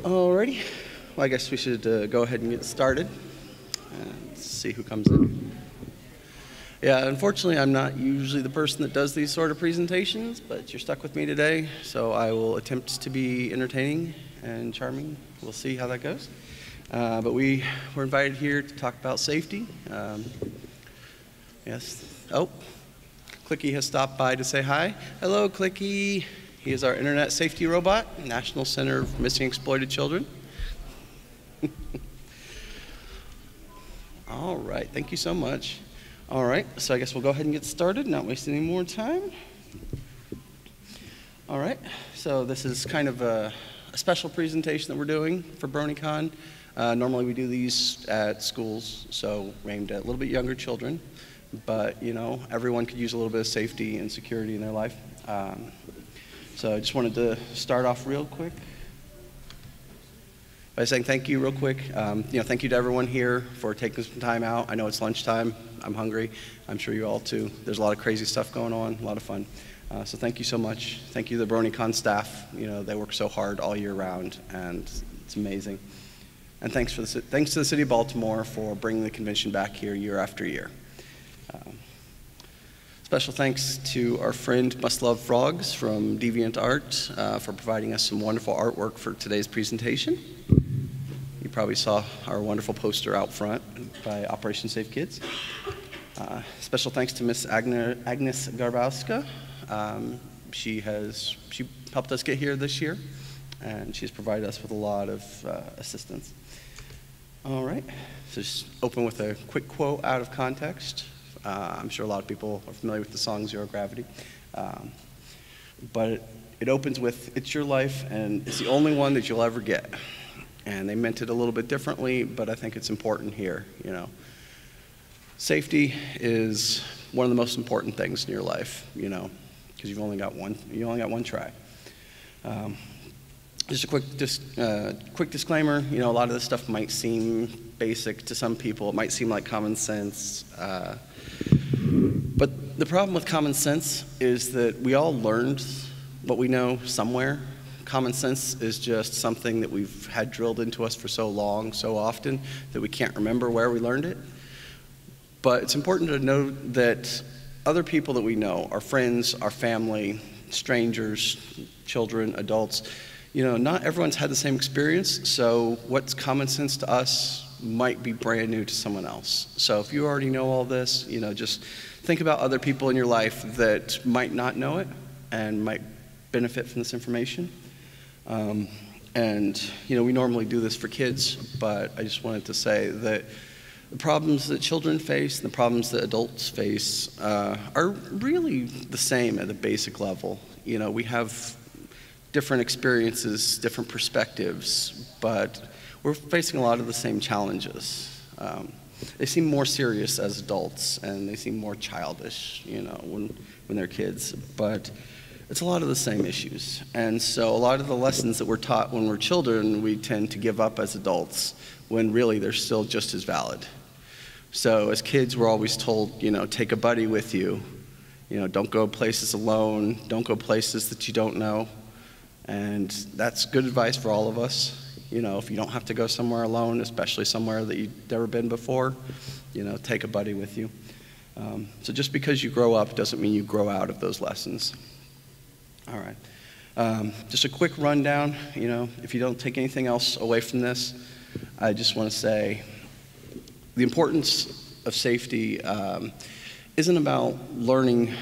Alrighty. Well, I guess we should go ahead and get started and see who comes in. Yeah, unfortunately, I'm not usually the person that does these sort of presentations, but you're stuck with me today, so I will attempt to be entertaining and charming. We'll see how that goes. But we were invited here to talk about safety. Yes. Oh, Clicky has stopped by to say hi. Hello, Clicky. He is our internet safety robot, National Center for Missing Exploited Children. All right, thank you so much. All right, so I guess we'll go ahead and get started, not waste any more time. All right, so this is kind of a special presentation that we're doing for BronyCon. Normally we do these at schools, so aimed at a little bit younger children, but you know, everyone could use a little bit of safety and security in their life. So I just wanted to start off real quick by saying thank you real quick. Thank you to everyone here for taking some time out. I know it's lunchtime. I'm hungry. I'm sure you all too. There's a lot of crazy stuff going on, a lot of fun. So thank you so much. Thank you to the BronyCon staff. You know, they work so hard all year round, and it's amazing. And thanks to the City of Baltimore for bringing the convention back here year after year. Special thanks to our friend Must Love Frogs from DeviantArt for providing us some wonderful artwork for today's presentation. You probably saw our wonderful poster out front by Operation Safe Kids. Special thanks to Miss Agnes Garbowska. She helped us get here this year, and she's provided us with a lot of assistance. All right, so just open with a quick quote out of context. I'm sure a lot of people are familiar with the song Zero Gravity. But it opens with, it's your life and it's the only one that you'll ever get. And they meant it a little bit differently, but I think it's important here, you know. Safety is one of the most important things in your life, you know, because you only got one try. Just a quick disclaimer, you know, a lot of this stuff might seem basic to some people. It might seem like common sense. But the problem with common sense is that we all learned what we know somewhere. Common sense is just something that we've had drilled into us for so long, so often, that we can't remember where we learned it. But it's important to know that other people that we know, our friends, our family, strangers, children, adults, you know, not everyone's had the same experience, so what's common sense to us might be brand new to someone else. So if you already know all this, you know, just think about other people in your life that might not know it and might benefit from this information. And, you know, we normally do this for kids, but I just wanted to say that the problems that children face and the problems that adults face are really the same at a basic level. You know, we have different experiences, different perspectives, but we're facing a lot of the same challenges. They seem more serious as adults, and they seem more childish, you know, when they're kids, but it's a lot of the same issues. And so a lot of the lessons that we're taught when we're children, we tend to give up as adults, when really they're still just as valid. So as kids, we're always told, you know, take a buddy with you. You know, don't go places alone, don't go places that you don't know. And that's good advice for all of us. You know, if you don't have to go somewhere alone, especially somewhere that you've never been before, you know, take a buddy with you. So just because you grow up doesn't mean you grow out of those lessons. All right. Just a quick rundown, you know, if you don't take anything else away from this, I just want to say the importance of safety isn't about learning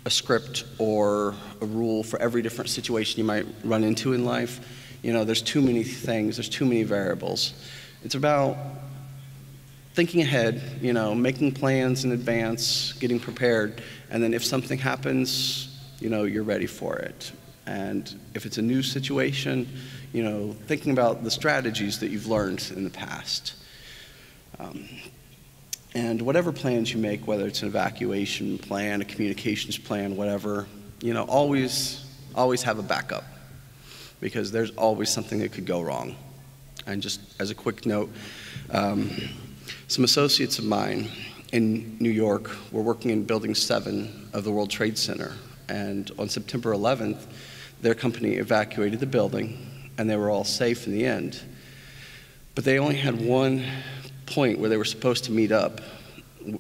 a script or a rule for every different situation you might run into in life. You know, there's too many things, there's too many variables. It's about thinking ahead, you know, making plans in advance, getting prepared, and then if something happens, you know, you're ready for it. And if it's a new situation, you know, thinking about the strategies that you've learned in the past. And whatever plans you make, whether it's an evacuation plan, a communications plan, whatever, you know, always have a backup, because there's always something that could go wrong. And just as a quick note, some associates of mine in New York were working in Building 7 of the World Trade Center, and on September 11th, their company evacuated the building, and they were all safe in the end. But they only had one point where they were supposed to meet up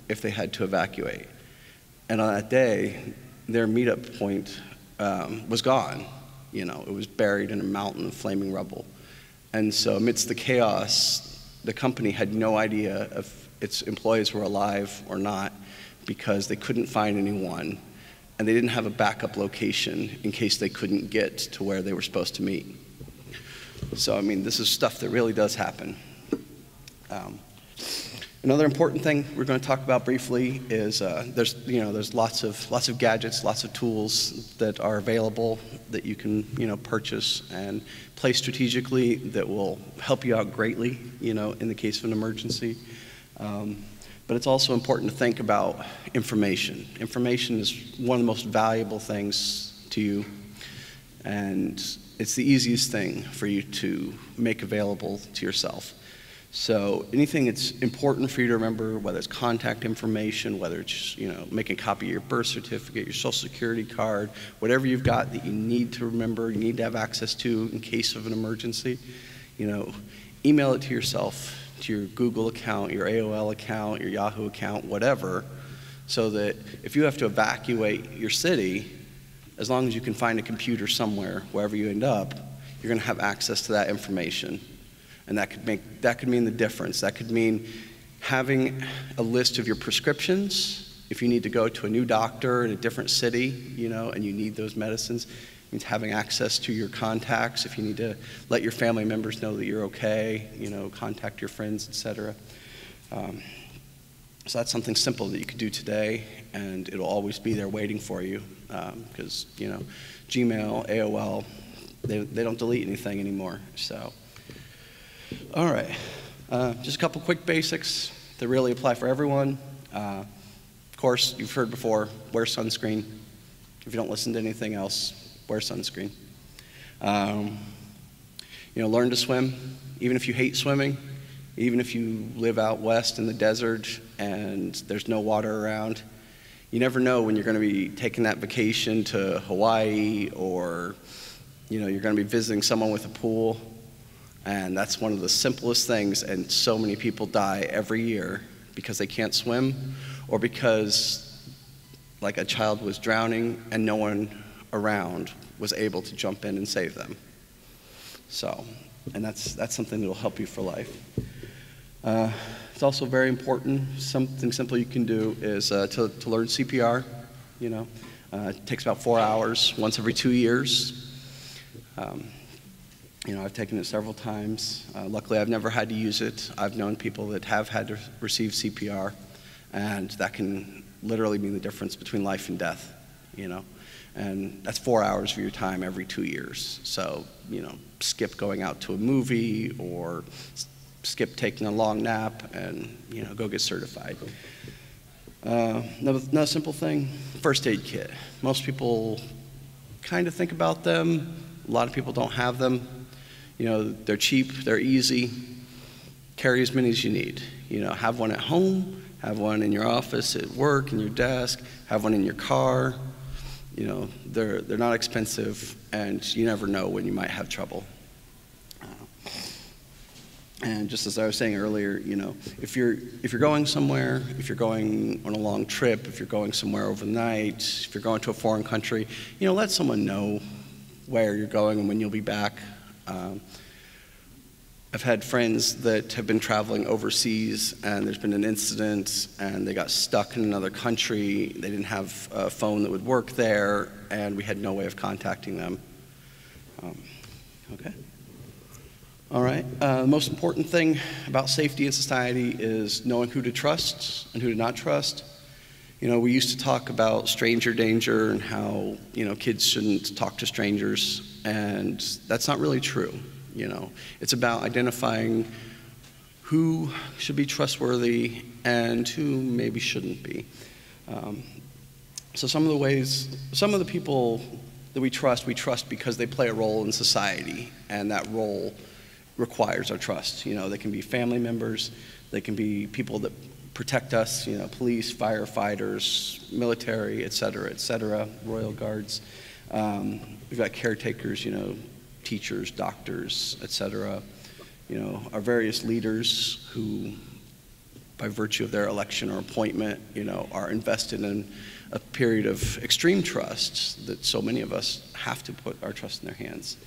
if they had to evacuate. And on that day, their meetup point was gone. You know, it was buried in a mountain of flaming rubble. And so amidst the chaos, the company had no idea if its employees were alive or not because they couldn't find anyone, and they didn't have a backup location in case they couldn't get to where they were supposed to meet. So, I mean, this is stuff that really does happen. Another important thing we're going to talk about briefly is there's lots of gadgets, lots of tools that are available that you can purchase and place strategically that will help you out greatly in the case of an emergency. But it's also important to think about information. Information is one of the most valuable things to you, and it's the easiest thing for you to make available to yourself. So anything that's important for you to remember, whether it's contact information, whether it's making a copy of your birth certificate, your social security card, whatever you've got that you need to remember, you need to have access to in case of an emergency, email it to yourself, to your Google account, your AOL account, your Yahoo account, whatever, so that if you have to evacuate your city, as long as you can find a computer somewhere, wherever you end up, you're going to have access to that information. And that could mean the difference. That could mean having a list of your prescriptions. If you need to go to a new doctor in a different city, and you need those medicines. It means having access to your contacts. If you need to let your family members know that you're okay, contact your friends, etc. So that's something simple that you could do today, and it'll always be there waiting for you, because Gmail, AOL, they don't delete anything anymore. So. All right, just a couple quick basics that really apply for everyone. Of course, you've heard before, wear sunscreen. If you don't listen to anything else, wear sunscreen. Learn to swim, even if you hate swimming, even if you live out west in the desert and there's no water around. You never know when you're going to be taking that vacation to Hawaii, or you're going to be visiting someone with a pool. And that's one of the simplest things, and so many people die every year because they can't swim, or because like a child was drowning and no one around was able to jump in and save them. So, and that's something that will help you for life. It's also very important, something simple you can do is to learn CPR. It takes about 4 hours, once every 2 years. I've taken it several times. Luckily, I've never had to use it. I've known people that have had to receive CPR, and that can literally mean the difference between life and death, And that's 4 hours of your time every 2 years. So, skip going out to a movie, or skip taking a long nap, and, go get certified. Another simple thing, first aid kit. Most people kind of think about them. A lot of people don't have them. They're cheap, they're easy. Carry as many as you need. Have one at home, have one in your office, at work, in your desk, have one in your car. They're not expensive, and you never know when you might have trouble. And just as I was saying earlier, if you're going somewhere, if you're going on a long trip, if you're going somewhere overnight, if you're going to a foreign country, let someone know where you're going and when you'll be back. I've had friends that have been traveling overseas, and there's been an incident and they got stuck in another country. They didn't have a phone that would work there, and we had no way of contacting them. Okay. All right. The most important thing about safety in society is knowing who to trust and who to not trust. We used to talk about stranger danger and how, kids shouldn't talk to strangers, and that's not really true. It's about identifying who should be trustworthy and who maybe shouldn't be. So some of the people that we trust because they play a role in society, and that role requires our trust. They can be family members, they can be people that protect us, police, firefighters, military, et cetera, Royal Guards. We've got caretakers, teachers, doctors, etc. You know, our various leaders who, by virtue of their election or appointment, you know, are invested in a period of extreme trust that so many of us have to put our trust in their hands.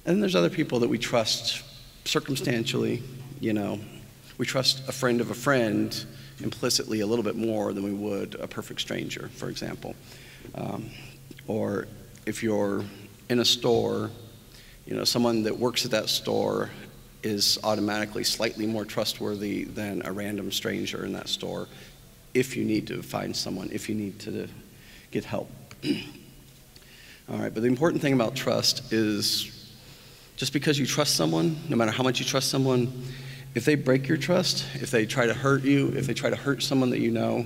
And then there's other people that we trust circumstantially, you know. We trust a friend of a friend implicitly a little bit more than we would a perfect stranger, for example. Or if you're in a store, you know, someone that works at that store is automatically slightly more trustworthy than a random stranger in that store if you need to find someone, if you need to get help. All right, but the important thing about trust is just because you trust someone, no matter how much you trust someone, if they break your trust, if they try to hurt you, if they try to hurt someone that you know,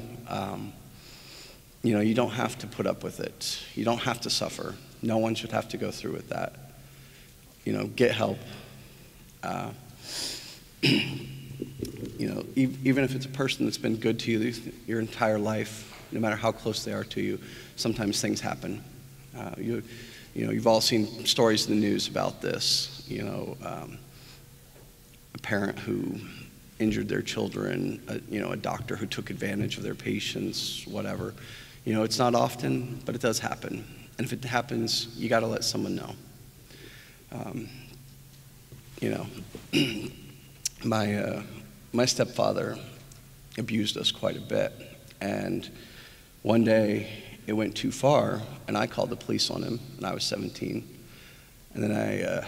you don't have to put up with it. You don't have to suffer. No one should have to go through with that. You know, get help. You know, even if it's a person that's been good to you your entire life, no matter how close they are to you, sometimes things happen. You know, you've all seen stories in the news about this. You know, a parent who injured their children, a doctor who took advantage of their patients, whatever. You know, it's not often, but it does happen. And if it happens, you got to let someone know. You know, my stepfather abused us quite a bit, and one day it went too far, and I called the police on him, and I was 17. And then I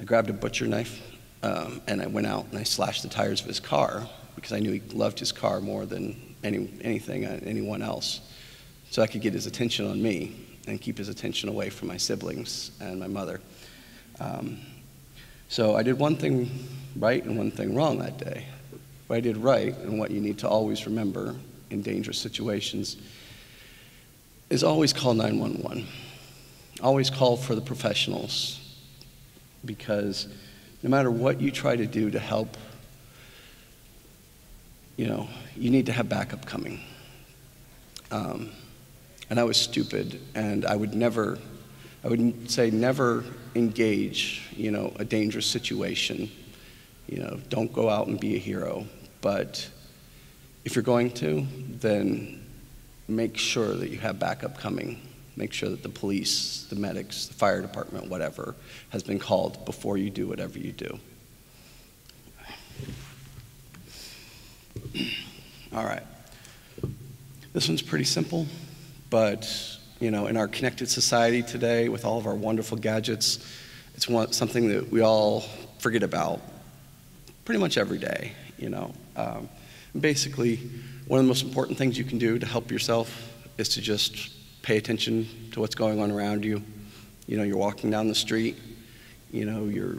grabbed a butcher knife, and I went out and I slashed the tires of his car because I knew he loved his car more than anyone else. So I could get his attention on me and keep his attention away from my siblings and my mother. So I did one thing right and one thing wrong that day. What I did right, and what you need to always remember in dangerous situations, is always call 911. Always call for the professionals, because no matter what you try to do to help, you know, you need to have backup coming. And I was stupid, and I would say never engage, you know, a dangerous situation. You know, don't go out and be a hero. But if you're going to, then make sure that you have backup coming. Make sure that the police, the medics, the fire department, whatever, has been called before you do whatever you do. All right. This one's pretty simple, but you know, in our connected society today, with all of our wonderful gadgets, it's something that we all forget about pretty much every day. You know, basically, one of the most important things you can do to help yourself is to just pay attention to what's going on around you. You know, you're walking down the street. You know, you're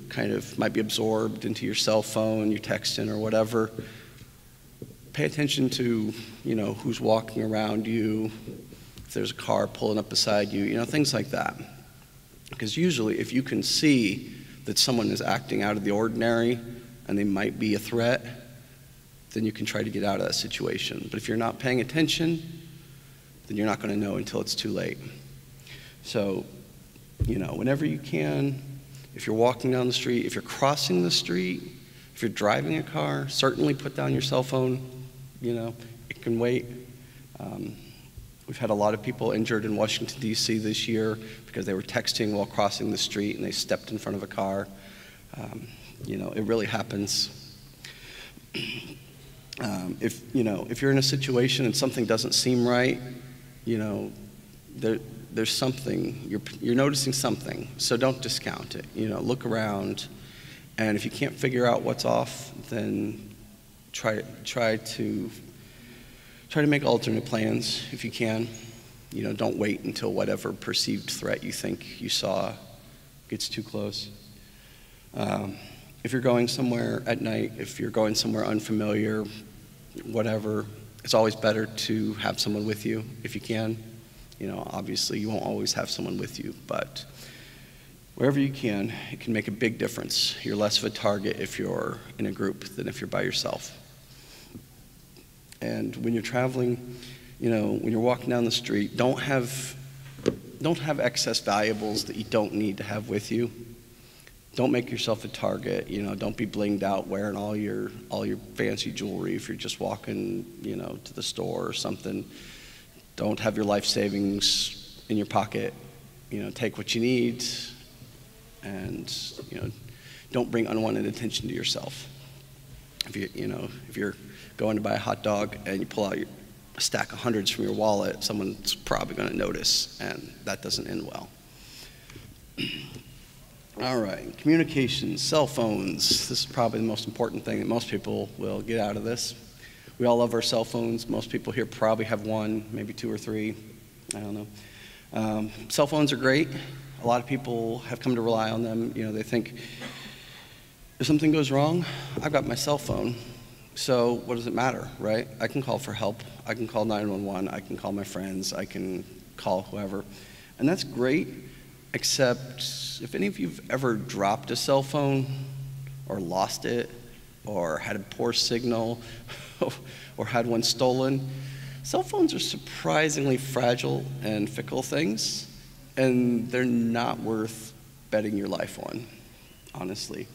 might be absorbed into your cell phone, you're texting or whatever. Pay attention to, you know, who's walking around you, if there's a car pulling up beside you, you know, things like that. Because usually if you can see that someone is acting out of the ordinary and they might be a threat, then you can try to get out of that situation. But if you're not paying attention, then you're not going to know until it's too late. So, you know, whenever you can, if you're walking down the street, if you're crossing the street, if you're driving a car, certainly put down your cell phone. You know, it can wait. We've had a lot of people injured in Washington, D.C. this year because they were texting while crossing the street and they stepped in front of a car. You know, it really happens. If you're in a situation and something doesn't seem right, you know, there's something, you're noticing something, so don't discount it. You know, look around, and if you can't figure out what's off, then try to make alternate plans if you can. You know, don't wait until whatever perceived threat you think you saw gets too close. If you're going somewhere at night, if you're going somewhere unfamiliar, whatever, it's always better to have someone with you if you can. You know, obviously you won't always have someone with you, but wherever you can, it can make a big difference. You're less of a target if you're in a group than if you're by yourself. And when you're traveling, you know, when you're walking down the street, don't have don't have excess valuables that you don't need to have with you. Don't make yourself a target. You know, don't be blinged out wearing all your fancy jewelry if you're just walking, you know, to the store or something. Don't have your life savings in your pocket. You know, take what you need, and you know, don't bring unwanted attention to yourself. If you're going to buy a hot dog and you pull out a stack of hundreds from your wallet, someone's probably going to notice, and that doesn't end well. All right, communications, cell phones. This is probably the most important thing that most people will get out of this. We all love our cell phones. Most people here probably have one, maybe two or three. I don't know. Cell phones are great. A lot of people have come to rely on them. You know, they think, if something goes wrong, I've got my cell phone, so what does it matter, right? I can call for help. I can call 911. I can call my friends. I can call whoever. And that's great, except if any of you have ever dropped a cell phone or lost it or had a poor signal or had one stolen, cell phones are surprisingly fragile and fickle things, and they're not worth betting your life on, honestly.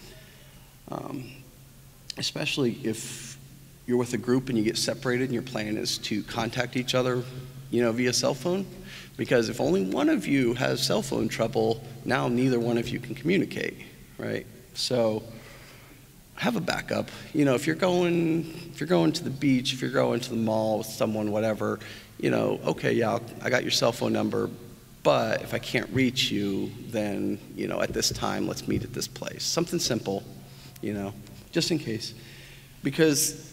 Especially if you're with a group and you get separated and your plan is to contact each other, you know, via cell phone. Because if only one of you has cell phone trouble, now neither one of you can communicate, right? So have a backup. You know, if you're going to the beach, if you're going to the mall with someone, whatever, you know, okay, yeah, I got your cell phone number, but if I can't reach you, then, you know, at this time, let's meet at this place. Something simple, you know, just in case. Because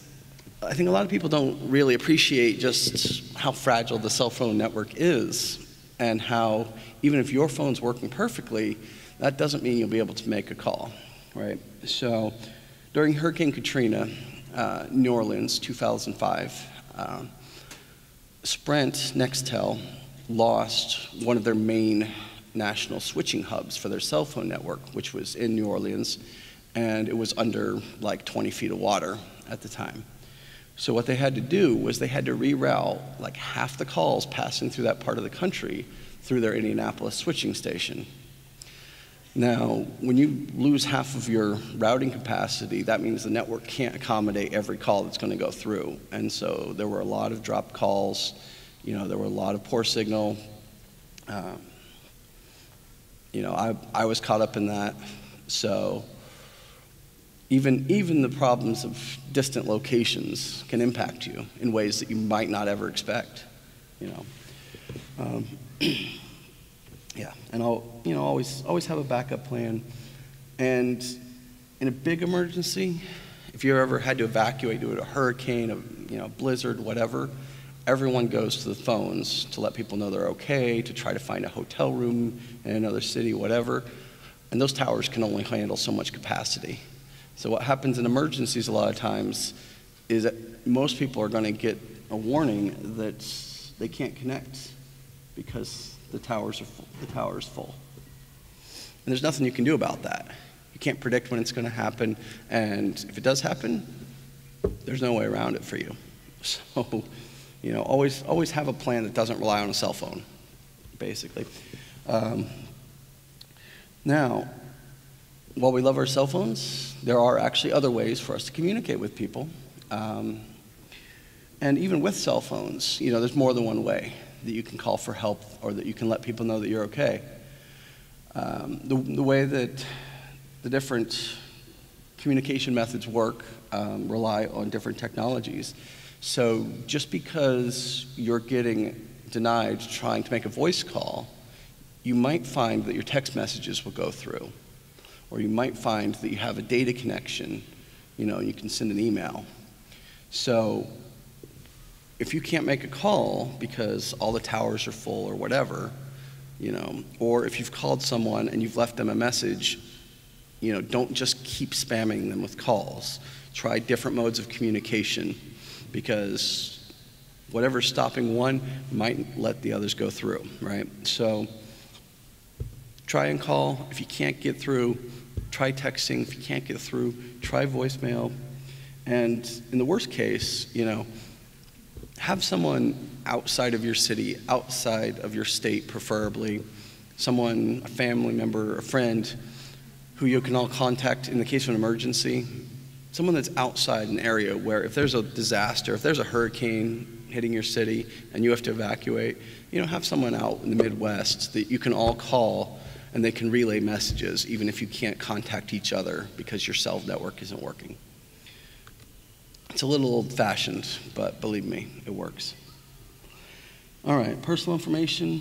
I think a lot of people don't really appreciate just how fragile the cell phone network is, and how even if your phone's working perfectly, that doesn't mean you'll be able to make a call, right? So during Hurricane Katrina, New Orleans, 2005, Sprint, Nextel, lost one of their main national switching hubs for their cell phone network, which was in New Orleans, and it was under like 20 feet of water at the time. So what they had to do was they had to reroute like half the calls passing through that part of the country through their Indianapolis switching station. Now, when you lose half of your routing capacity, that means the network can't accommodate every call that's going to go through. And so there were a lot of dropped calls, you know, there were a lot of poor signal. You know, I was caught up in that. So even the problems of distant locations can impact you in ways that you might not ever expect, you know. Yeah, and always have a backup plan. And in a big emergency, if you ever had to evacuate due to a hurricane, a blizzard, whatever, everyone goes to the phones to let people know they're okay, to try to find a hotel room in another city, whatever. And those towers can only handle so much capacity. So what happens in emergencies a lot of times is that most people are going to get a warning that they can't connect because the tower is full. And there's nothing you can do about that. You can't predict when it's going to happen, and if it does happen, there's no way around it for you. So, you know, always have a plan that doesn't rely on a cell phone, basically. Now, while we love our cell phones, there are actually other ways for us to communicate with people. And even with cell phones, you know, there's more than one way that you can call for help or that you can let people know that you're okay. The way that the different communication methods work rely on different technologies. So just because you're getting denied trying to make a voice call, you might find that your text messages will go through. Or you might find that you have a data connection, you know, and you can send an email. So if you can't make a call because all the towers are full or whatever, you know, or if you've called someone and you've left them a message, you know, don't just keep spamming them with calls. Try different modes of communication, because whatever's stopping one might let the others go through, right? So try and call. If you can't get through, try texting. If you can't get through, try voicemail. And in the worst case, you know, have someone outside of your city, outside of your state preferably, someone, a family member, a friend, who you can all contact in the case of an emergency, someone that's outside an area where if there's a disaster, if there's a hurricane hitting your city and you have to evacuate, have someone out in the Midwest that you can all call and they can relay messages even if you can't contact each other because your cell network isn't working. It's a little old-fashioned, but believe me, it works. All right, personal information,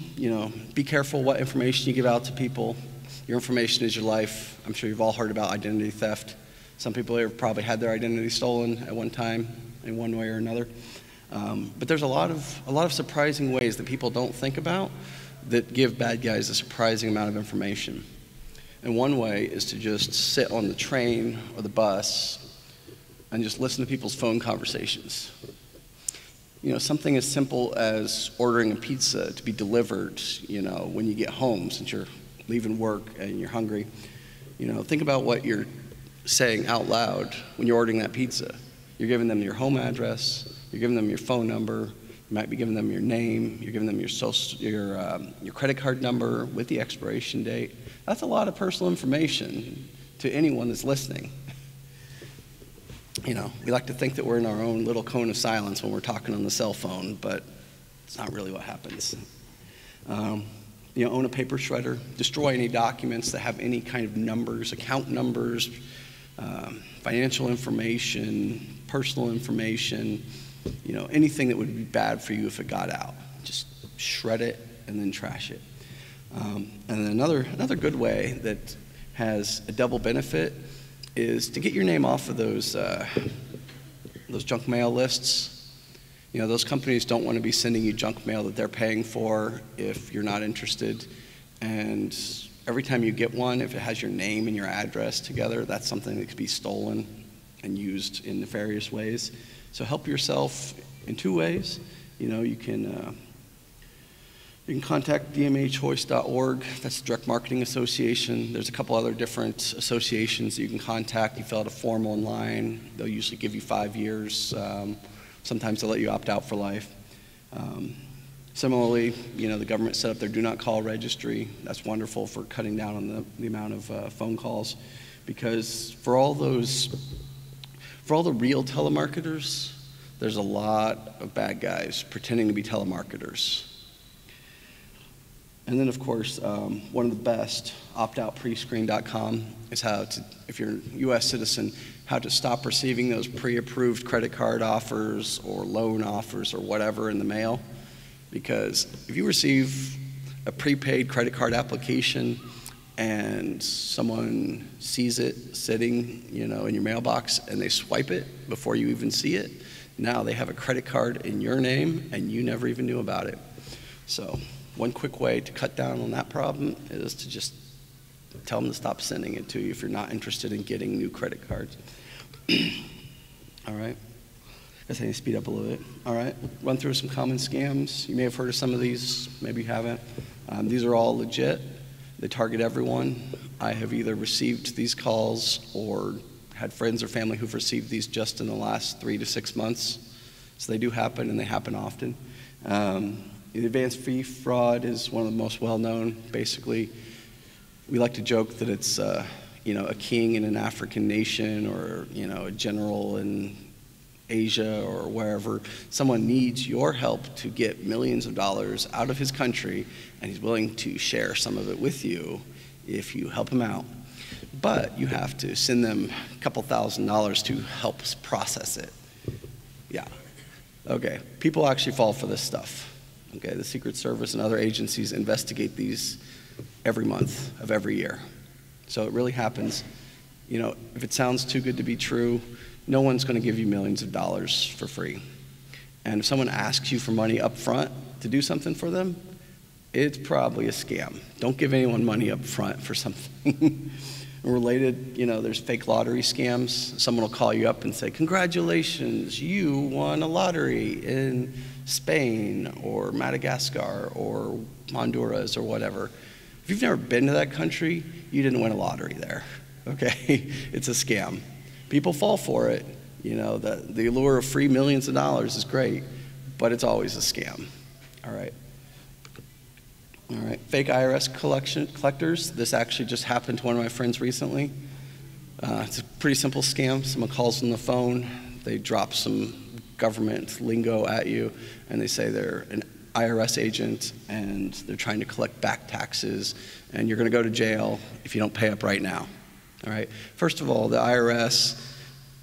be careful what information you give out to people. Your information is your life. I'm sure you've all heard about identity theft. Some people here have probably had their identity stolen at one time in one way or another. But there's a lot of surprising ways that people don't think about that give bad guys a surprising amount of information. And one way is to just sit on the train or the bus and just listen to people's phone conversations. Something as simple as ordering a pizza to be delivered, when you get home, since you're leaving work and you're hungry. Think about what you're saying out loud when you're ordering that pizza. You're giving them your home address, you're giving them your phone number, you might be giving them your name, you're giving them your credit card number with the expiration date. That's a lot of personal information to anyone that's listening. We like to think that we're in our own little cone of silence when we're talking on the cell phone, but it's not really what happens. Own a paper shredder, destroy any documents that have any kind of numbers, account numbers, financial information, personal information, anything that would be bad for you if it got out. Just shred it and then trash it. And then another good way that has a double benefit is to get your name off of those junk mail lists. Those companies don't want to be sending you junk mail that they're paying for if you're not interested. And every time you get one, if it has your name and your address together, that's something that could be stolen and used in nefarious ways. So help yourself in two ways. You can contact dmhoist.org. That's the Direct Marketing Association. There's a couple other different associations that you can contact. You fill out a form online. They'll usually give you 5 years. Sometimes they'll let you opt out for life. Similarly, the government set up their do not call registry. That's wonderful for cutting down on the amount of phone calls, because for all the real telemarketers, there's a lot of bad guys pretending to be telemarketers. And then, of course, one of the best, optoutprescreen.com, is how to, if you're a U.S. citizen, how to stop receiving those pre-approved credit card offers or loan offers or whatever in the mail. Because if you receive a prepaid credit card application and someone sees it sitting, in your mailbox and they swipe it before you even see it, now they have a credit card in your name and you never even knew about it. So one quick way to cut down on that problem is to just tell them to stop sending it to you if you're not interested in getting new credit cards. All right. I guess I need to speed up a little bit. All right. Run through some common scams. You may have heard of some of these. Maybe you haven't. These are all legit. They target everyone. I have either received these calls or had friends or family who've received these just in the last 3 to 6 months. So they do happen, and they happen often. The advance fee fraud is one of the most well-known. Basically, we like to joke that it's a king in an African nation, or a general in Asia or wherever. Someone needs your help to get millions of dollars out of his country, and he's willing to share some of it with you if you help him out. But you have to send them a couple $1,000s to help process it. Yeah. Okay. People actually fall for this stuff. Okay, the Secret Service and other agencies investigate these every month of every year. So it really happens. If it sounds too good to be true, no one's going to give you millions of dollars for free. And if someone asks you for money up front to do something for them, it's probably a scam. Don't give anyone money up front for something. Related, there's fake lottery scams. Someone will call you up and say, congratulations, you won a lottery in Spain or Madagascar or Honduras or whatever. If you've never been to that country, you didn't win a lottery there, okay? It's a scam. People fall for it. The allure of free millions of dollars is great, but it's always a scam. All right. All right. Fake IRS collectors. This actually just happened to one of my friends recently. It's a pretty simple scam. Someone calls on the phone, they drop some government lingo at you, and they say they're an IRS agent and they're trying to collect back taxes, and you're going to go to jail if you don't pay up right now. All right. First of all, the IRS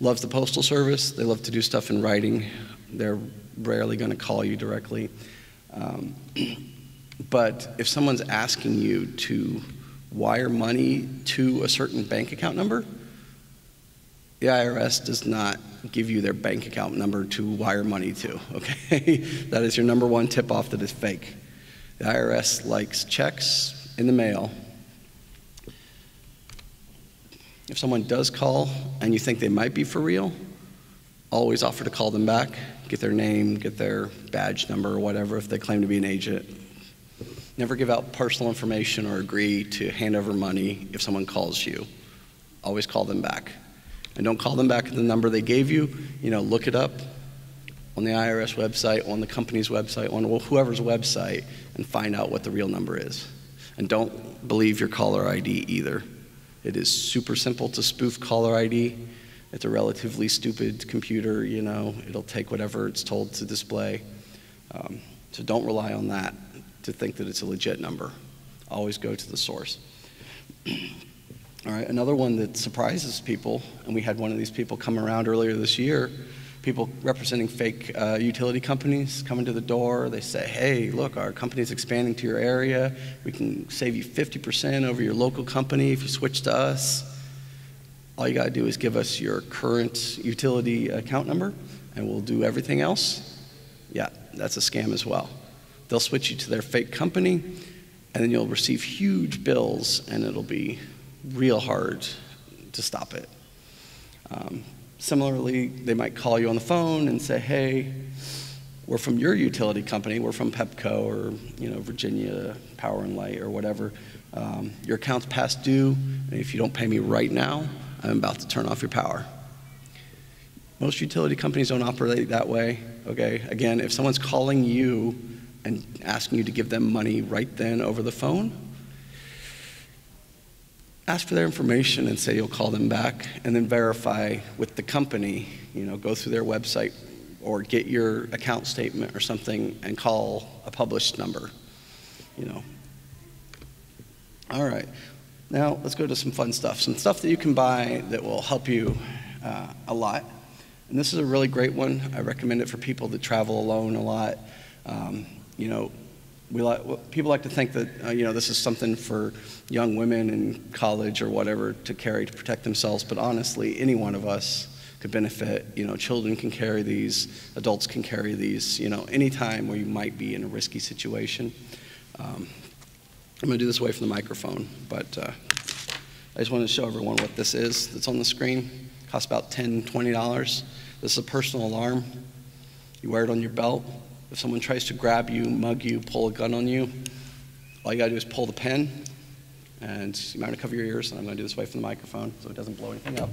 loves the Postal Service. They love to do stuff in writing. They're rarely going to call you directly. But if someone's asking you to wire money to a certain bank account number, the IRS does not give you their bank account number to wire money to, okay? That is your number one tip-off that is fake. The IRS likes checks in the mail. If someone does call and you think they might be for real, always offer to call them back, get their name, get their badge number or whatever if they claim to be an agent. Never give out personal information or agree to hand over money if someone calls you. Always call them back. And don't call them back at the number they gave you. You know, look it up on the IRS website, on the company's website, on whoever's website, and find out what the real number is. And don't believe your caller ID either. It is super simple to spoof caller ID. It's a relatively stupid computer, you know. It'll take whatever it's told to display. So don't rely on that to think that it's a legit number. Always go to the source. All right, another one that surprises people, and we had one of these people come around earlier this year, people representing fake utility companies coming to the door. They say, hey, look, our company's expanding to your area. We can save you 50% over your local company if you switch to us. All you gotta do is give us your current utility account number, and we'll do everything else. Yeah, that's a scam as well. They'll switch you to their fake company, and then you'll receive huge bills, and it'll be real hard to stop it. Similarly, they might call you on the phone and say, hey, we're from your utility company, we're from Pepco or Virginia Power and Light or whatever. Your account's past due, and if you don't pay me right now, I'm about to turn off your power. Most utility companies don't operate that way, okay? Again, if someone's calling you and asking you to give them money right then over the phone, ask for their information and say you'll call them back, and then verify with the company, go through their website or get your account statement or something and call a published number, All right, now let's go to some fun stuff. Some stuff that you can buy that will help you a lot. And this is a really great one. I recommend it for people that travel alone a lot. People like to think that this is something for young women in college or whatever to carry to protect themselves, but honestly, any one of us could benefit. Children can carry these, adults can carry these, any time where you might be in a risky situation. I'm going to do this away from the microphone, but I just wanted to show everyone what this is that's on the screen. It costs about $10, $20. This is a personal alarm. You wear it on your belt. If someone tries to grab you, mug you, pull a gun on you, all you gotta do is pull the pin, and you might want to cover your ears, and I'm gonna do this away from the microphone so it doesn't blow anything up.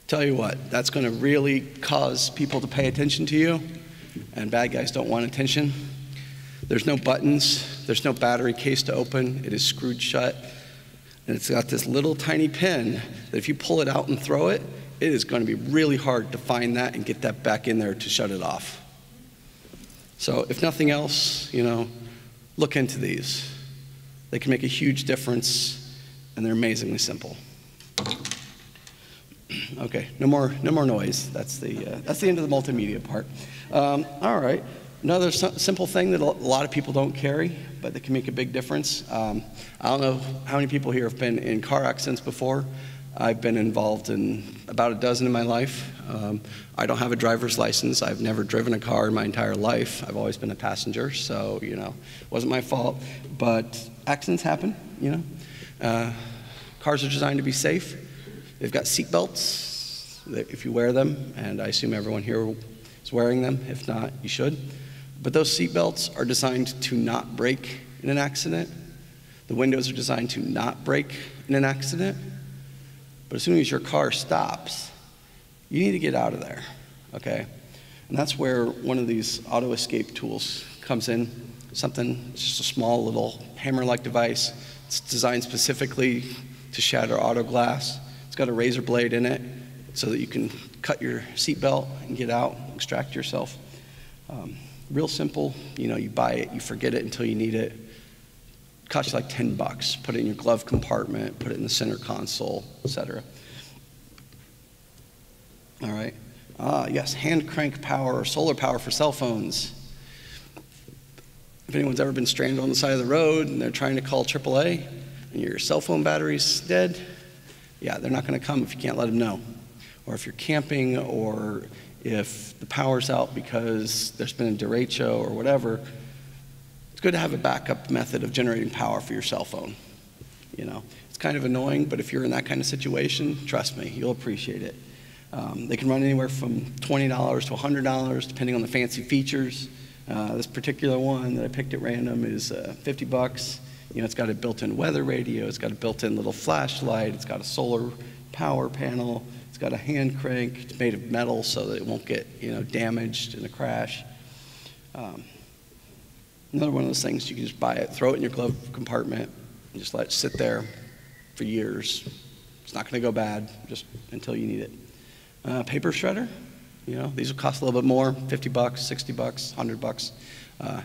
Tell you what, that's gonna really cause people to pay attention to you, and bad guys don't want attention. There's no buttons, there's no battery case to open, it is screwed shut. And it's got this little tiny pin that if you pull it out and throw it, it is going to be really hard to find that and get that back in there to shut it off. So if nothing else, look into these. They can make a huge difference, and they're amazingly simple. Okay, no more noise. That's the end of the multimedia part. All right. Another simple thing that a lot of people don't carry, but that can make a big difference. I don't know how many people here have been in car accidents before. I've been involved in about a dozen in my life. I don't have a driver's license. I've never driven a car in my entire life. I've always been a passenger, so, it wasn't my fault. But accidents happen, Cars are designed to be safe. They've got seat belts if you wear them, and I assume everyone here is wearing them. If not, you should. But those seat belts are designed to not break in an accident. The windows are designed to not break in an accident. But as soon as your car stops, you need to get out of there, okay? And that's where one of these auto escape tools comes in. Something, just a small little hammer-like device. It's designed specifically to shatter auto glass. It's got a razor blade in it so that you can cut your seatbelt and get out, extract yourself. Real simple. You know, you buy it, you forget it until you need it. Costs you like $10. Put it in your glove compartment, put it in the center console, etc. All right. Yes, hand crank power or solar power for cell phones. If anyone's ever been stranded on the side of the road and they're trying to call AAA and your cell phone battery's dead, yeah, they're not going to come if you can't let them know. Or if you're camping, or if the power's out because there's been a derecho or whatever, it's good to have a backup method of generating power for your cell phone. You know, it's kind of annoying, but if you're in that kind of situation, trust me, you'll appreciate it. They can run anywhere from $20 to $100, depending on the fancy features. This particular one that I picked at random is $50. You know, it's got a built-in weather radio, it's got a built-in little flashlight, it's got a solar power panel, it's got a hand crank, it's made of metal so that it won't get, you know, damaged in a crash. Another one of those things, you can just buy it, throw it in your glove compartment, and just let it sit there for years. It's not going to go bad just until you need it. Paper shredder, you know, these will cost a little bit more, $50, $60, $100.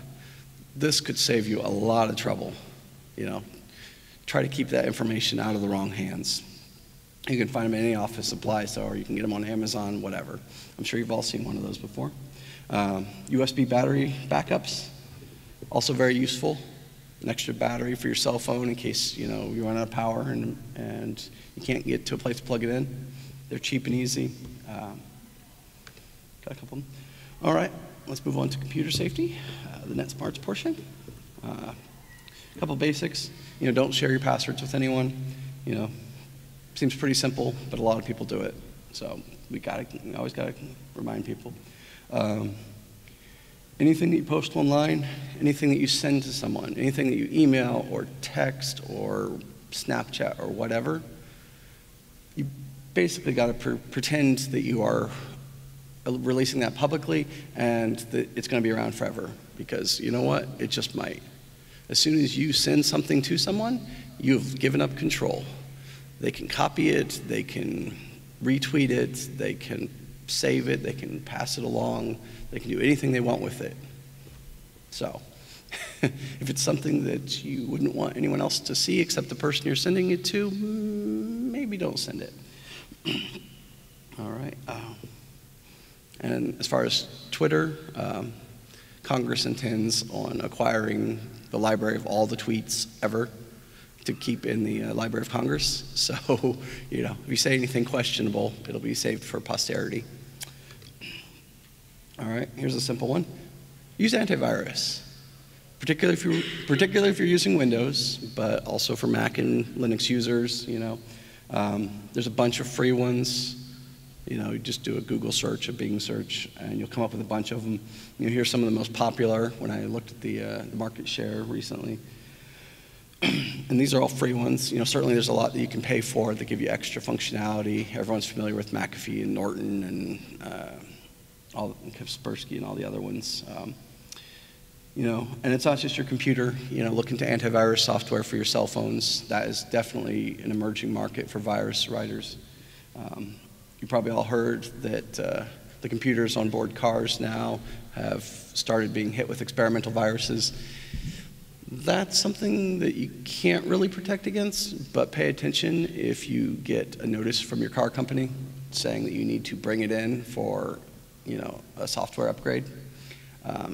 This could save you a lot of trouble, you know. Try to keep that information out of the wrong hands. You can find them in any office supply store, or you can get them on Amazon, whatever. I'm sure you've all seen one of those before. USB battery backups, also very useful. An extra battery for your cell phone in case, you know, you run out of power and you can't get to a place to plug it in. They're cheap and easy. Got a couple of them. All right, let's move on to computer safety, the NetSmartz portion. A couple basics. You know, don't share your passwords with anyone. You know, seems pretty simple, but a lot of people do it. So we always gotta remind people. Anything that you post online, anything that you send to someone, anything that you email or text or Snapchat or whatever, you basically got to pretend that you are releasing that publicly and that it's going to be around forever, because you know what? It just might. As soon as you send something to someone, you've given up control. They can copy it, they can retweet it, they can save it, they can pass it along, they can do anything they want with it. So, if it's something that you wouldn't want anyone else to see except the person you're sending it to, maybe don't send it. All right. And as far as Twitter, Congress intends on acquiring the library of all the tweets ever to keep in the Library of Congress. So, you know, if you say anything questionable, it'll be saved for posterity. All right, here's a simple one. Use antivirus, particularly if you're using Windows, but also for Mac and Linux users, you know. There's a bunch of free ones. You know, you just do a Google search, a Bing search, and you'll come up with a bunch of them. You know, here's some of the most popular when I looked at the market share recently. And these are all free ones. You know, certainly there's a lot that you can pay for that give you extra functionality. Everyone's familiar with McAfee and Norton and Kaspersky and all the other ones. You know, and it's not just your computer. You know, look into antivirus software for your cell phones. That is definitely an emerging market for virus writers. You probably all heard that the computers on board cars now have started being hit with experimental viruses. That's something that you can't really protect against, but pay attention if you get a notice from your car company saying that you need to bring it in for, you know, a software upgrade.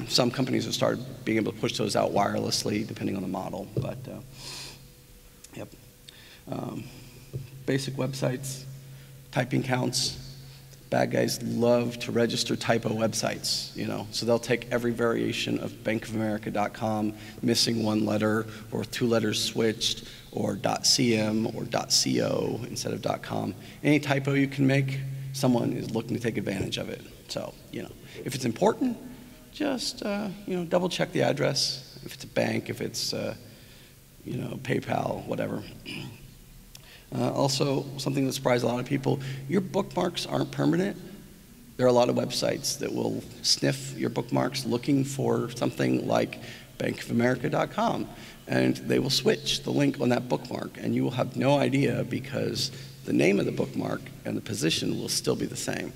Some companies have started being able to push those out wirelessly, depending on the model, but yep. Basic websites, typing counts. Bad guys love to register typo websites, you know, so they'll take every variation of bankofamerica.com, missing one letter or two letters switched, or .cm or .co instead of .com. Any typo you can make, someone is looking to take advantage of it. So, you know, if it's important, just, you know, double check the address. If it's a bank, if it's, you know, PayPal, whatever. Also, something that surprised a lot of people, your bookmarks aren't permanent. There are a lot of websites that will sniff your bookmarks looking for something like bankofamerica.com, and they will switch the link on that bookmark, and you will have no idea because the name of the bookmark and the position will still be the same.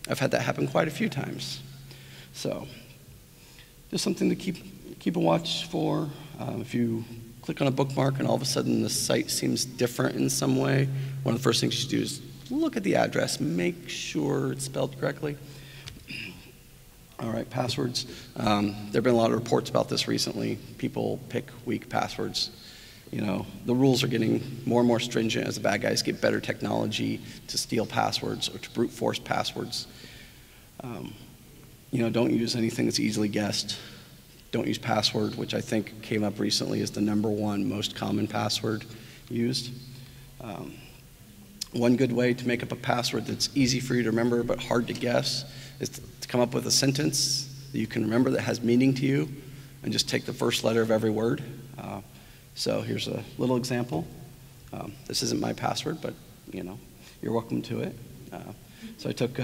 I've had that happen quite a few times. So, just something to keep a watch for. If you click on a bookmark and all of a sudden the site seems different in some way, one of the first things you should do is look at the address, make sure it's spelled correctly. All right, passwords. There have been a lot of reports about this recently. People pick weak passwords. You know, the rules are getting more and more stringent as the bad guys get better technology to steal passwords or to brute force passwords. You know, don't use anything that's easily guessed. Don't use password, which I think came up recently as the #1 most common password used. One good way to make up a password that's easy for you to remember but hard to guess is to come up with a sentence that you can remember that has meaning to you and just take the first letter of every word. So here's a little example. This isn't my password, but you know, you're welcome to it. So I took,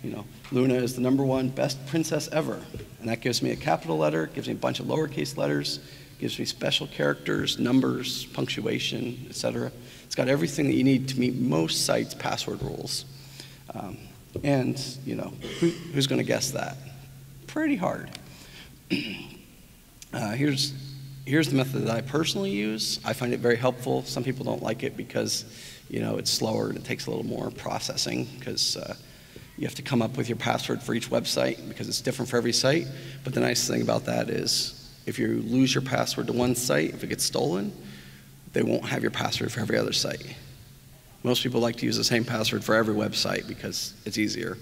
you know, Luna is the #1 best princess ever, and that gives me a capital letter, gives me a bunch of lowercase letters, gives me special characters, numbers, punctuation, etc. It's got everything that you need to meet most sites' password rules. And you know, who's going to guess that? Pretty hard. Here's the method that I personally use. I find it very helpful. Some people don't like it because, you know, it's slower and it takes a little more processing because you have to come up with your password for each website because it's different for every site. But the nice thing about that is if you lose your password to one site, if it gets stolen, they won't have your password for every other site. Most people like to use the same password for every website because it's easier.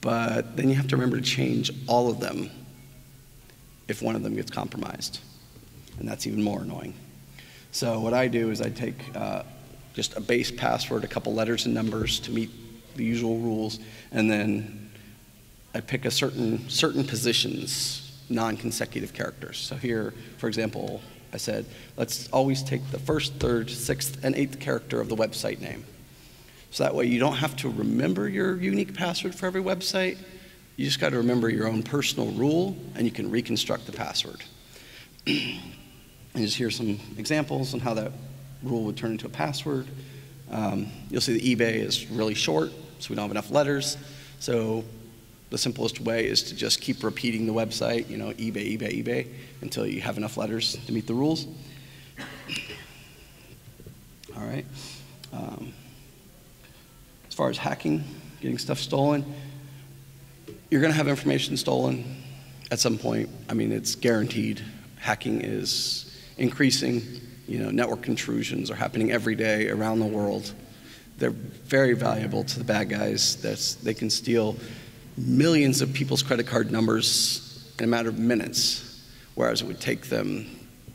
But then you have to remember to change all of them if one of them gets compromised. And that's even more annoying. So what I do is I take just a base password, a couple letters and numbers to meet the usual rules, and then I pick a certain positions, non-consecutive characters. So here, for example, I said, let's always take the first, third, sixth, and eighth character of the website name. So that way you don't have to remember your unique password for every website. You just got to remember your own personal rule, and you can reconstruct the password. And just here's some examples on how that rule would turn into a password. You'll see the eBay is really short, so we don't have enough letters. So the simplest way is to just keep repeating the website, you know, eBay, eBay, eBay, until you have enough letters to meet the rules. All right. As far as hacking, getting stuff stolen, you're going to have information stolen at some point. I mean, it's guaranteed. Hacking is increasing. You know, network intrusions are happening every day around the world. They're very valuable to the bad guys. They can steal millions of people's credit card numbers in a matter of minutes, whereas it would take them,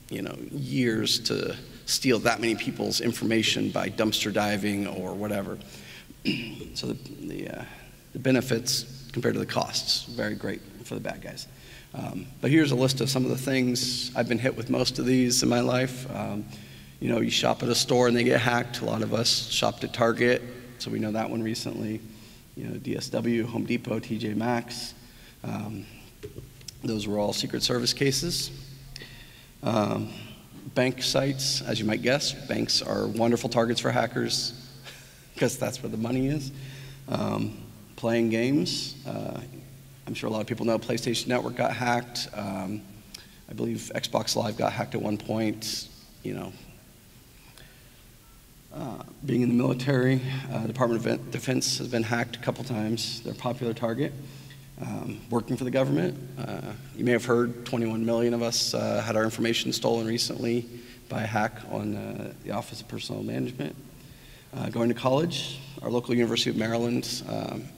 you know, years to steal that many people's information by dumpster diving or whatever. So the benefits compared to the costs, very great for the bad guys. But here's a list of some of the things. I've been hit with most of these in my life. You know, you shop at a store and they get hacked. A lot of us shopped at Target, so we know that one recently. You know, DSW, Home Depot, TJ Maxx. Those were all Secret Service cases. Bank sites, as you might guess, banks are wonderful targets for hackers because that's where the money is. Playing games. I'm sure a lot of people know PlayStation Network got hacked. I believe Xbox Live got hacked at one point. You know, being in the military, Department of Defense has been hacked a couple times. They're a popular target. Working for the government, you may have heard 21 million of us had our information stolen recently by a hack on the Office of Personnel Management. Going to college, our local University of Maryland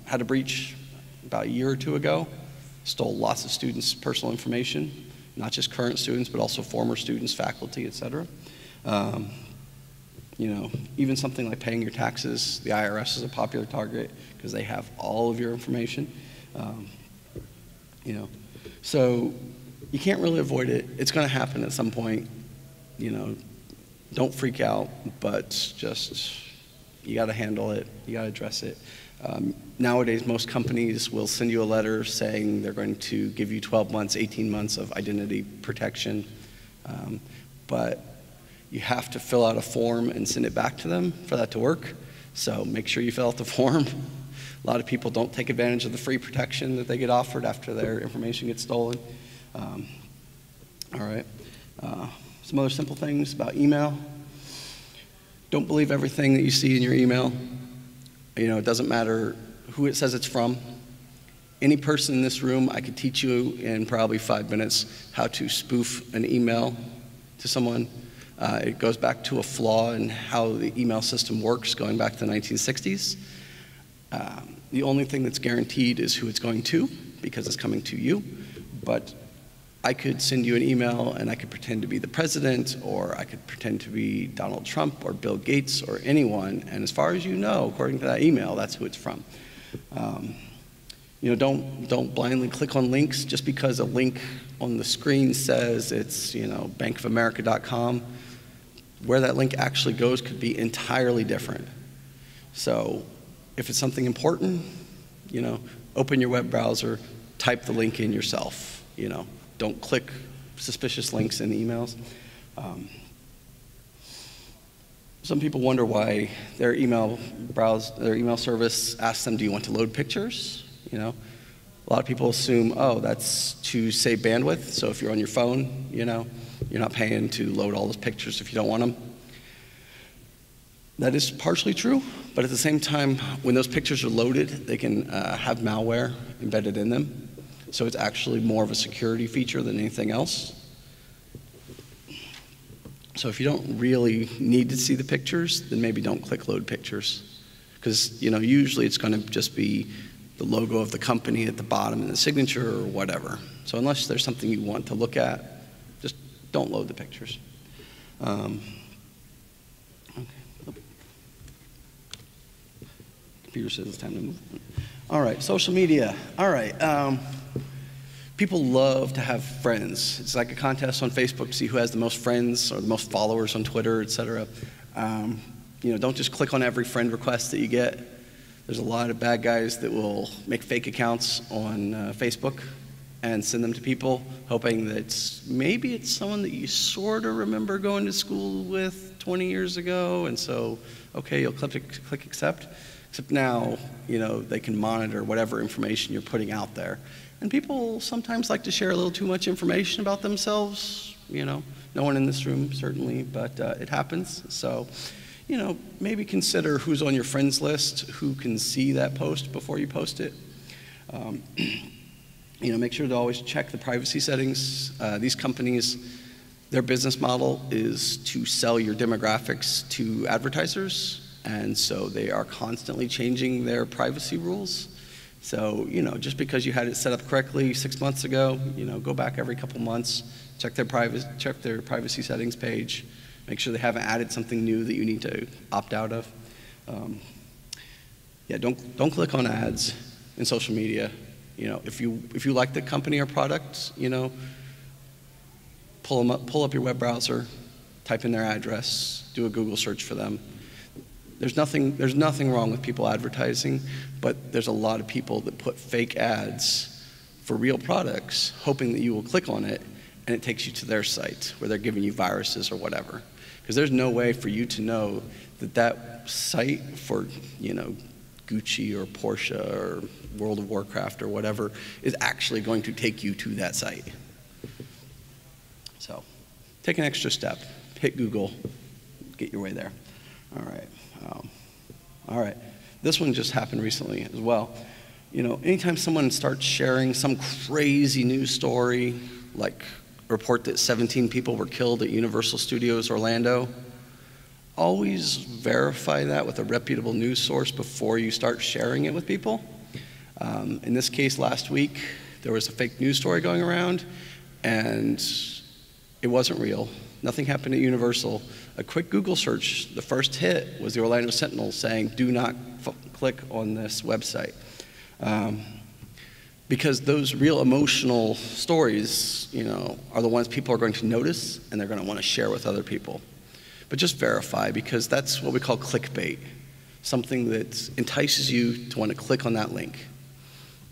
had a breach about a year or two ago, stole lots of students' personal information, not just current students, but also former students, faculty, et cetera. You know, even something like paying your taxes, the IRS is a popular target because they have all of your information. You know, so you can't really avoid it. It's going to happen at some point. You know, Don't freak out, but just, you got to handle it. You got to address it. Nowadays, most companies will send you a letter saying they're going to give you 12 months, 18 months of identity protection. But you have to fill out a form and send it back to them for that to work. So make sure you fill out the form. A lot of people don't take advantage of the free protection that they get offered after their information gets stolen. All right. Some other simple things about email. Don't believe everything that you see in your email. You know, it doesn't matter who it says it's from. Any person in this room, I could teach you in probably 5 minutes how to spoof an email to someone. It goes back to a flaw in how the email system works going back to the 1960s. The only thing that's guaranteed is who it's going to, because it's coming to you. But I could send you an email and I could pretend to be the president, or I could pretend to be Donald Trump or Bill Gates or anyone, and as far as you know, according to that email, that's who it's from. You know, don't blindly click on links just because a link on the screen says it's, you know, bankofamerica.com. Where that link actually goes could be entirely different. So if it's something important, you know, open your web browser, type the link in yourself, you know. Don't click suspicious links in emails. Some people wonder why their email service asks them, do you want to load pictures? You know, a lot of people assume, oh, that's to save bandwidth. So if you're on your phone, you know, you're not paying to load all those pictures if you don't want them. That is partially true, but at the same time, when those pictures are loaded, they can have malware embedded in them. So it's actually more of a security feature than anything else. So if you don't really need to see the pictures, then maybe don't click load pictures. Because, you know, usually it's going to just be the logo of the company at the bottom and the signature or whatever. So unless there's something you want to look at, just don't load the pictures. Okay. Computer says it's time to move. All right, social media. All right. People love to have friends. It's like a contest on Facebook to see who has the most friends or the most followers on Twitter, etc. You know, don't just click on every friend request that you get. There's a lot of bad guys that will make fake accounts on Facebook and send them to people, hoping that maybe it's someone that you sort of remember going to school with 20 years ago, and so, okay, you'll click accept. Except now, you know, they can monitor whatever information you're putting out there. And people sometimes like to share a little too much information about themselves, you know. No one in this room, certainly, but it happens. So, you know, maybe consider who's on your friends list, who can see that post before you post it. You know, make sure to always check the privacy settings. These companies, their business model is to sell your demographics to advertisers. And so they are constantly changing their privacy rules. So, you know, just because you had it set up correctly 6 months ago, you know, go back every couple months, check their privacy settings page, make sure they haven't added something new that you need to opt out of. Yeah, don't click on ads in social media. You know, if you like the company or product, you know, pull up your web browser, type in their address, do a Google search for them. There's nothing wrong with people advertising, but there's a lot of people that put fake ads for real products, hoping that you will click on it, and it takes you to their site where they're giving you viruses or whatever. Because there's no way for you to know that that site for, you know, Gucci or Porsche or World of Warcraft or whatever is actually going to take you to that site. So take an extra step, hit Google, get your way there. All right. All right. This one just happened recently as well. You know, anytime someone starts sharing some crazy news story, like a report that 17 people were killed at Universal Studios Orlando, always verify that with a reputable news source before you start sharing it with people. In this case, last week, there was a fake news story going around, and it wasn't real. Nothing happened at Universal. A quick Google search, the first hit was the Orlando Sentinel saying, do not click on this website. Because those real emotional stories, you know, are the ones people are going to notice and they're going to want to share with other people. but just verify, because that's what we call clickbait, something that entices you to want to click on that link,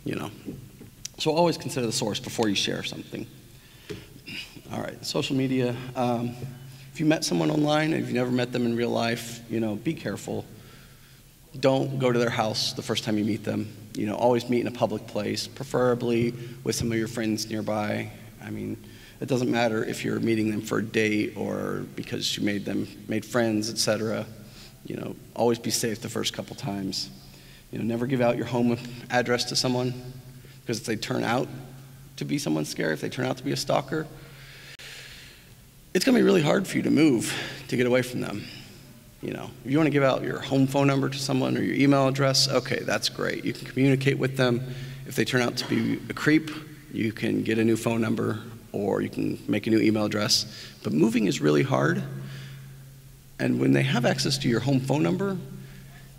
you know. So always consider the source before you share something. All right, social media. If you met someone online and if you've never met them in real life, you know, be careful. Don't go to their house the first time you meet them. You know, always meet in a public place, preferably with some of your friends nearby. I mean, it doesn't matter if you're meeting them for a date or because you made friends, etc. You know, always be safe the first couple times. You know, never give out your home address to someone, because if they turn out to be someone scary, if they turn out to be a stalker, it's going to be really hard for you to move to get away from them. You know, if you want to give out your home phone number to someone or your email address, okay, that's great. You can communicate with them. If they turn out to be a creep, you can get a new phone number or you can make a new email address. But moving is really hard. And when they have access to your home phone number,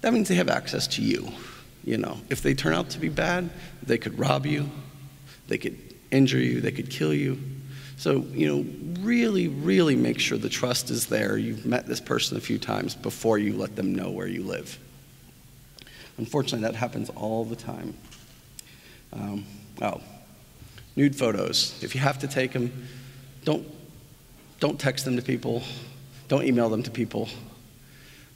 that means they have access to you. You know, if they turn out to be bad, they could rob you, they could injure you, they could kill you. So, you know, really, really make sure the trust is there. You've met this person a few times before you let them know where you live. Unfortunately, that happens all the time. Nude photos. If you have to take them, don't text them to people. Don't email them to people.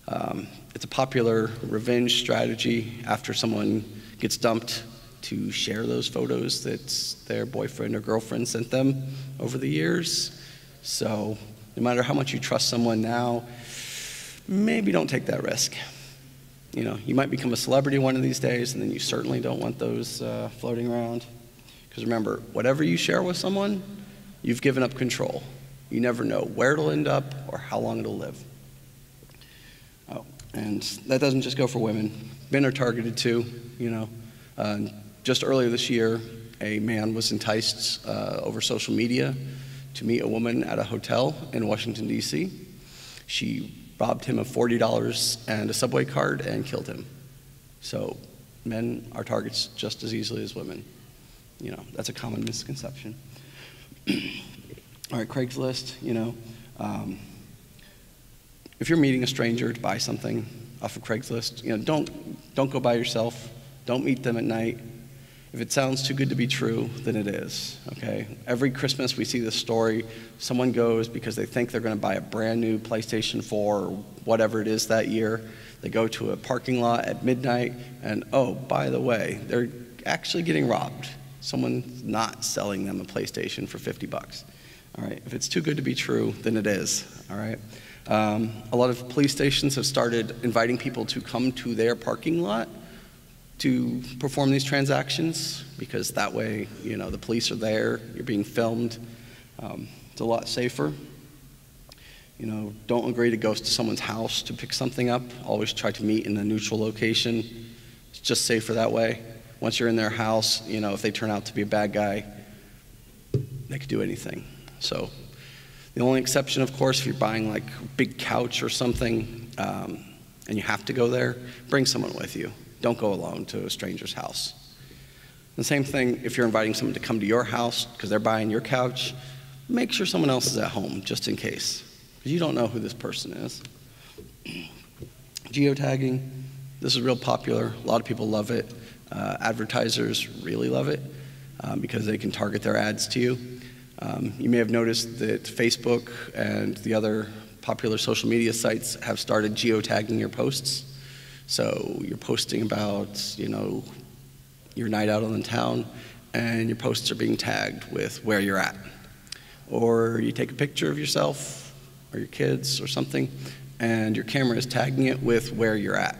It's a popular revenge strategy after someone gets dumped to share those photos that their boyfriend or girlfriend sent them over the years. So no matter how much you trust someone now, maybe don't take that risk. You know, you might become a celebrity one of these days, and then you certainly don't want those floating around. Because remember, whatever you share with someone, you've given up control. You never know where it'll end up or how long it'll live. Oh, and that doesn't just go for women. Men are targeted too, you know. Just earlier this year, a man was enticed over social media to meet a woman at a hotel in Washington, D.C. She robbed him of $40 and a subway card and killed him. So men are targets just as easily as women. You know, that's a common misconception. All right, Craigslist, you know. If you're meeting a stranger to buy something off of Craigslist, you know, don't go by yourself. Don't meet them at night. If it sounds too good to be true, then it is, okay? Every Christmas we see this story. Someone goes because they think they're going to buy a brand new PlayStation 4 or whatever it is that year. They go to a parking lot at midnight and, oh, by the way, they're actually getting robbed. Someone's not selling them a PlayStation for $50. All right, if it's too good to be true, then it is, all right? A lot of police stations have started inviting people to come to their parking lot to perform these transactions, because that way, you know, the police are there, you're being filmed. It's a lot safer. You know, don't agree to go to someone's house to pick something up. Always try to meet in a neutral location. It's just safer that way. Once you're in their house, you know, if they turn out to be a bad guy, they could do anything. So the only exception, of course, if you're buying like a big couch or something and you have to go there, bring someone with you. Don't go alone to a stranger's house. The same thing if you're inviting someone to come to your house because they're buying your couch, make sure someone else is at home just in case, because you don't know who this person is. Geotagging, this is real popular. A lot of people love it. Advertisers really love it because they can target their ads to you. You may have noticed that Facebook and the other popular social media sites have started geotagging your posts. So you're posting about, you know, your night out on the town, and your posts are being tagged with where you're at. Or you take a picture of yourself or your kids or something, and your camera is tagging it with where you're at.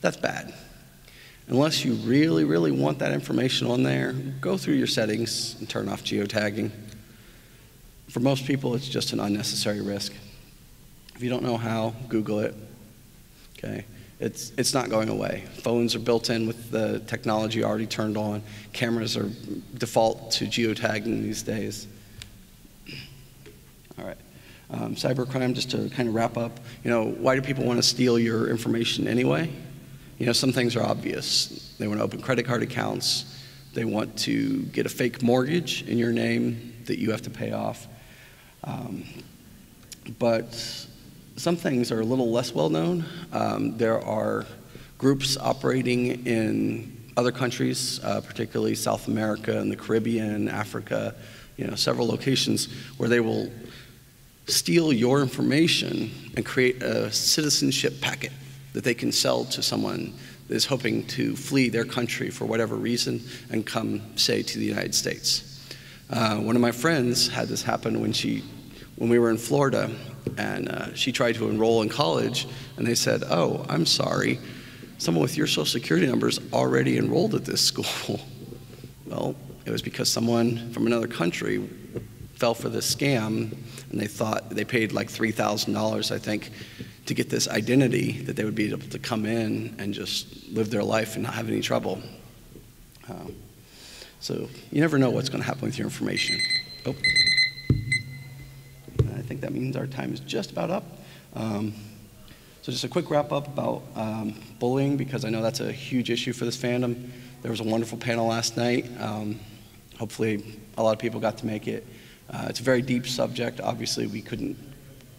That's bad. Unless you really, really want that information on there, go through your settings and turn off geotagging. For most people, it's just an unnecessary risk. If you don't know how, Google it, okay? It's not going away. Phones are built in with the technology already turned on. Cameras are default to geotagging these days. All right. Cybercrime, just to kind of wrap up, you know, why do people want to steal your information anyway? You know, some things are obvious. They want to open credit card accounts. They want to get a fake mortgage in your name that you have to pay off. But some things are a little less well known. There are groups operating in other countries, particularly South America and the Caribbean, Africa, several locations where they will steal your information and create a citizenship packet that they can sell to someone that is hoping to flee their country for whatever reason and come, say, to the United States. One of my friends had this happen when we were in Florida, and she tried to enroll in college, and they said, "Oh, I'm sorry, someone with your social security number is already enrolled at this school." Well, it was because someone from another country fell for this scam, and they paid like $3,000, I think, to get this identity that they would be able to come in and just live their life and not have any trouble. So you never know what's going to happen with your information. Oh. I think that means our time is just about up. So just a quick wrap up about bullying, because I know that's a huge issue for this fandom. There was a wonderful panel last night. Hopefully a lot of people got to make it. It's a very deep subject. Obviously we couldn't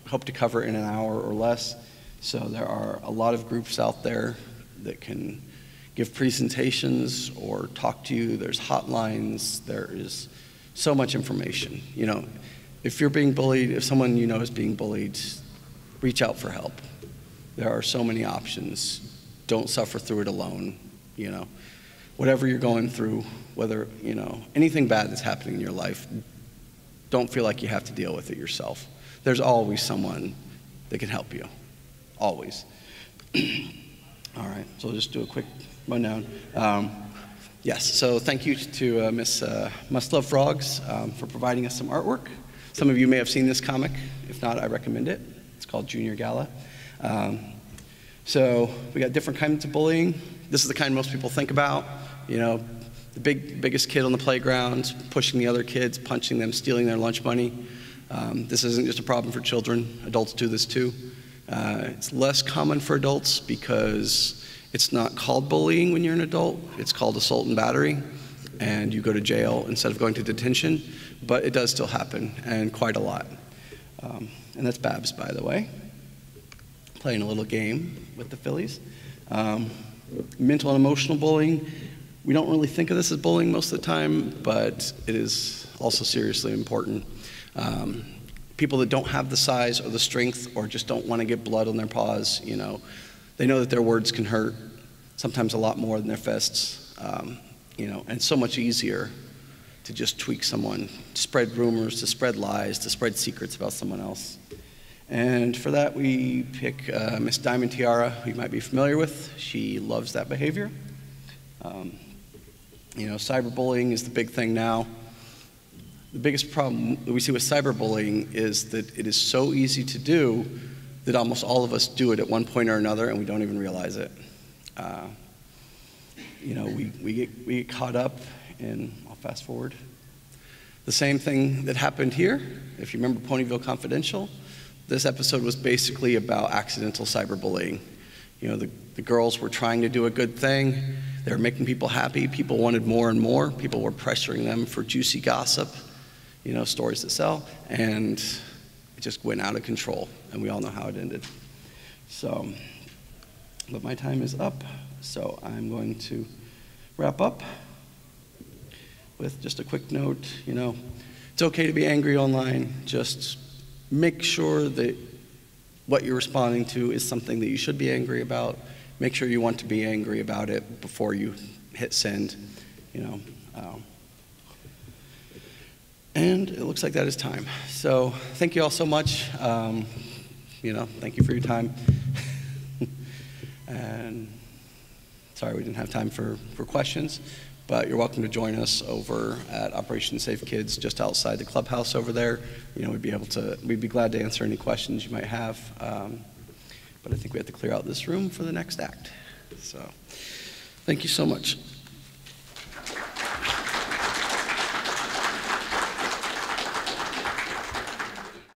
hope to cover it in an hour or less. So there are a lot of groups out there that can give presentations or talk to you. There's hotlines. There is so much information. If you're being bullied, if someone you know is being bullied, reach out for help. There are so many options. Don't suffer through it alone. Whatever you're going through, whether, anything bad that's happening in your life, don't feel like you have to deal with it yourself. There's always someone that can help you. Always. All right, so I'll just do a quick rundown. Yes, so thank you to Miss Must Love Frogs for providing us some artwork. Some of you may have seen this comic. If not, I recommend it. It's called Junior Gala. So we got different kinds of bullying. This is the kind most people think about. The biggest kid on the playground, pushing the other kids, punching them, stealing their lunch money. This isn't just a problem for children. Adults do this too. It's less common for adults because it's not called bullying when you're an adult. It's called assault and battery, and you go to jail instead of going to detention. But it does still happen, and quite a lot. And that's Babs, by the way, playing a little game with the Phillies. Mental and emotional bullying. We don't really think of this as bullying most of the time, but it is also seriously important. People that don't have the size or the strength or just don't want to get blood on their paws, they know that their words can hurt, sometimes a lot more than their fists, and it's so much easier to just tweak someone, to spread rumors, to spread lies, to spread secrets about someone else. And for that, we pick Miss Diamond Tiara, who you might be familiar with. She loves that behavior. Cyberbullying is the big thing now. The biggest problem that we see with cyberbullying is that it is so easy to do that almost all of us do it at one point or another, and we don't even realize it. We get caught up in, I'll fast forward, the same thing that happened here. If you remember Ponyville Confidential, this episode was basically about accidental cyberbullying. The girls were trying to do a good thing. They were making people happy. People wanted more and more. People were pressuring them for juicy gossip, stories that sell, and it just went out of control, and we all know how it ended. So, but my time is up, so I'm going to wrap up with just a quick note. It's okay to be angry online. Just make sure that what you're responding to is something that you should be angry about. Make sure you want to be angry about it before you hit send, And it looks like that is time. So thank you all so much. Thank you for your time. And sorry we didn't have time for questions, but you're welcome to join us over at Operation Safe Kids just outside the clubhouse over there. We'd be glad to answer any questions you might have. But I think we have to clear out this room for the next act. So thank you so much.